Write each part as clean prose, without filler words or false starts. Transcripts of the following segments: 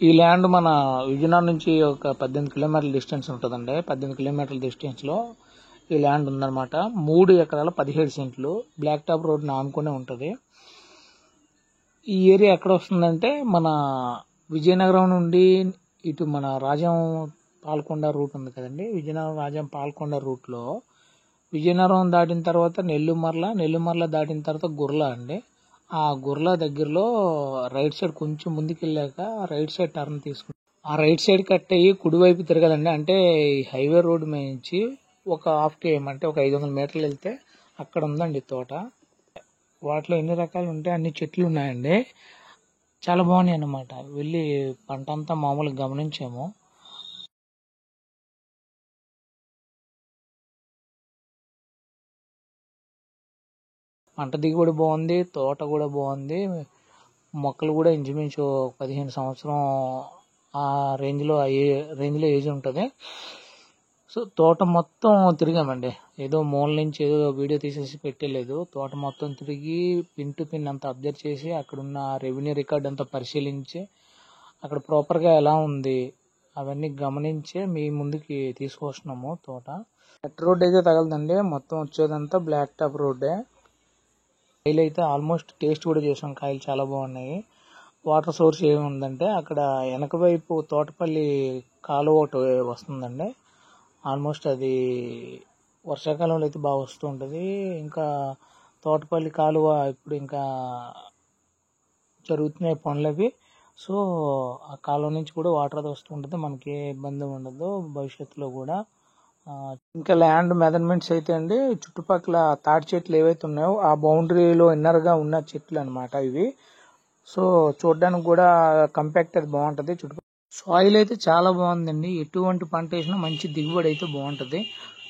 ఈ ల్యాండ్ మన విజయనగరం నుంచి ఒక 18 కిలోమీటర్ల డిస్టెన్స్ ఉంటుందండి. 18 కిలోమీటర్ల డిస్టెన్స్లో ఈ ల్యాండ్ ఉందన్నమాట. 3 ఎకరాల 17 సెంట్లు బ్లాక్ టాప్ రోడ్ని ఆనుకునే ఉంటుంది. ఈ ఏరియా ఎక్కడ వస్తుందంటే మన విజయనగరం నుండి ఇటు మన రాజం పాల్కొండ రూట్ ఉంది కదండి. విజయనగరం రాజం పాల్కొండ రూట్లో విజయనగరం దాటిన తర్వాత నెల్లిమర్ల దాటిన తర్వాత గుర్ల అండి. ఆ గుర్ల దగ్గరలో రైట్ సైడ్ కొంచెం ముందుకు వెళ్ళాక రైట్ సైడ్ టర్న్ తీసుకుని ఆ రైట్ సైడ్ కట్ అయ్యి కుడివైపు తిరగాలండి. అంటే హైవే రోడ్ నుంచి ఒక హాఫ్ కేఎం అంటే ఒక 500 మీటర్లు వెళ్తే అక్కడ ఉందండి తోట. వాటిలో ఎన్ని రకాలు ఉంటాయి, అన్ని చెట్లు ఉన్నాయండి. చాలా బాగున్నాయి అన్నమాట. వెళ్ళి పంట అంతా మామూలుగా గమనించాము. పంట దిగుబడి బాగుంది, తోట కూడా బాగుంది. మొక్కలు కూడా ఇంచుమించు 15 సంవత్సరం ఆ రేంజ్లో ఏజ్ ఉంటుంది. సో తోట మొత్తం తిరిగామండి. ఏదో మూల నుంచి ఏదో వీడియో తీసేసి పెట్టలేదు. తోట మొత్తం తిరిగి పిన్ టు పిన్ అంతా అబ్జర్వ్ చేసి అక్కడున్న రెవెన్యూ రికార్డ్ అంతా పరిశీలించి అక్కడ ప్రాపర్గా ఎలా ఉంది అవన్నీ గమనించి మీ ముందుకి తీసుకొస్తున్నాము. తోట కట్ రోడ్ అయితే తగలదండి, మొత్తం వచ్చేదంతా బ్లాక్ టాప్ రోడ్డే. కాయలు అయితే ఆల్మోస్ట్ టేస్ట్ కూడా చేసాం. కాయలు చాలా బాగున్నాయి. వాటర్ సోర్స్ ఏమి ఉందంటే అక్కడ వెనక వైపు తోటపల్లి కాలువ ఒకటి వస్తుందండి. ఆల్మోస్ట్ అది వర్షాకాలంలో అయితే బాగా వస్తూ ఉంటుంది. ఇంకా తోటపల్లి కాలువ ఇప్పుడు ఇంకా జరుగుతున్నాయి పనులు అవి. సో ఆ కాలువ నుంచి కూడా వాటర్ అది వస్తూ ఉంటుంది. మనకి ఏ ఇబ్బంది ఉండదు భవిష్యత్తులో కూడా. ఇంకా ల్యాండ్ మెజర్మెంట్స్ అయితే అండి, చుట్టుపక్కల తాటి చెట్లు ఏవైతే ఉన్నాయో ఆ బౌండరీలో ఇన్నర్గా ఉన్న చెట్లు అనమాట ఇవి. సో చూడడానికి కూడా కంపాక్ట్ అది బాగుంటుంది. చుట్టుపక్కల సాయిల్ అయితే చాలా బాగుందండి. ఎటువంటి పంట వేసినా మంచి దిగుబడి అయితే బాగుంటుంది.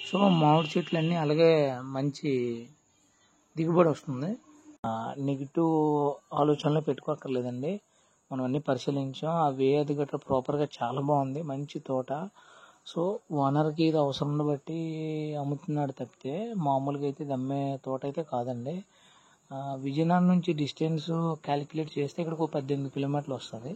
సో మామిడి చెట్లు అన్నీ అలాగే మంచి దిగుబడి వస్తుంది. నెగిటివ్ ఆలోచనలు పెట్టుకోక్కర్లేదండి. మనం అన్ని పరిశీలించాం. ఆ వేది గట్రా ప్రాపర్గా చాలా బాగుంది. మంచి తోట. సో ఓనర్కి ఇది అవసరం బట్టి అమ్ముతున్నాడు తప్పితే మామూలుగా అయితే ఇది అమ్మే తోట అయితే కాదండి. విజయనగరం నుంచి డిస్టెన్స్ క్యాలిక్యులేట్ చేస్తే ఇక్కడికి 18 కిలోమీటర్లు వస్తుంది.